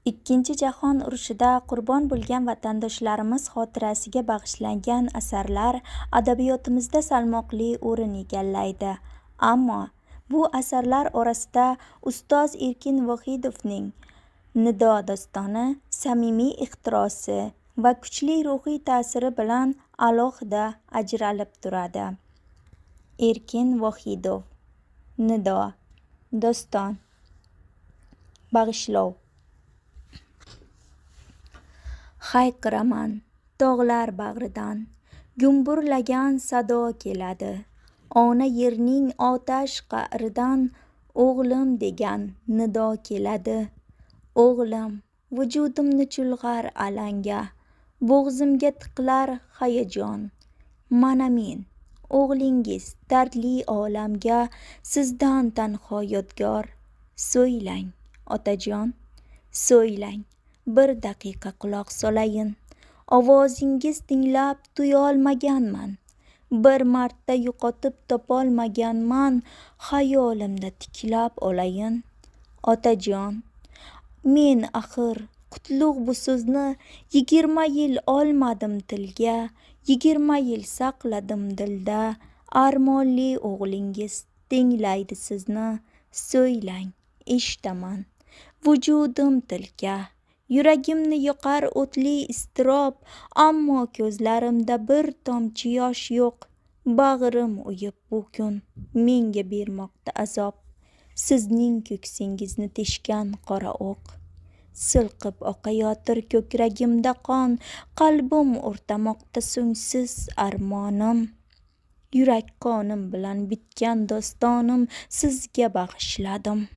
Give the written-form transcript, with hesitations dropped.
Ikkinchi jahon urushida qurbon bo'lgan vatandoshlarimiz xotirasiga bag'ishlangan asarlar adabiyotimizda salmoqli o'rin egallaydi. Ammo bu asarlar orasida ustoz Erkin Vohidovning Nido dostoni samimiy ixtirosi va kuchli ruhiy ta'siri bilan alohida ajralib turadi. Erkin Vohidov. Nido doston. Bag'ishlov. Hayqiraman tog'lar bag'ridan, gumburlagan sado keladi. Ona yerning otash qa'ridan o'g'lim degan nido keladi. O'g'lim vujudimni chulg'ar alanga, bo'g'zimga tiqlar hayajon. Mana men, o'g'lingiz dardli olamga, sizdan tanho yodgor. So'ylang, otajon, so'ylang. Bir daqiqa quloq solayin. Ovozingiz tinglab tuyolmaganman. Bir marta yo'qotib topolmaganman. Xayolimda tiklab olayin. Otajon, men axir qutlug' bu so'zni 20 yil olmadim tilga. 20 yil saqladim dilda. Armonli o'g'lingiz tinglaydi sizni. So'ylang, eshitaman. Vujudim tilka. Yuragimni yoqar o'tli iztirob, ammo ko'zlarimda bir tomchi yosh yo'q. Bag'rim uyib bu kun menga bermoqda azob. Sizning ko'ksingizni teshgan qora o'q. Silqib oqayotir ko'kragimda qon, qalbim o'rtamoqda so'ngsiz armonim. Yurak qonim bilan bitgan dostonim sizga bag'ishladim.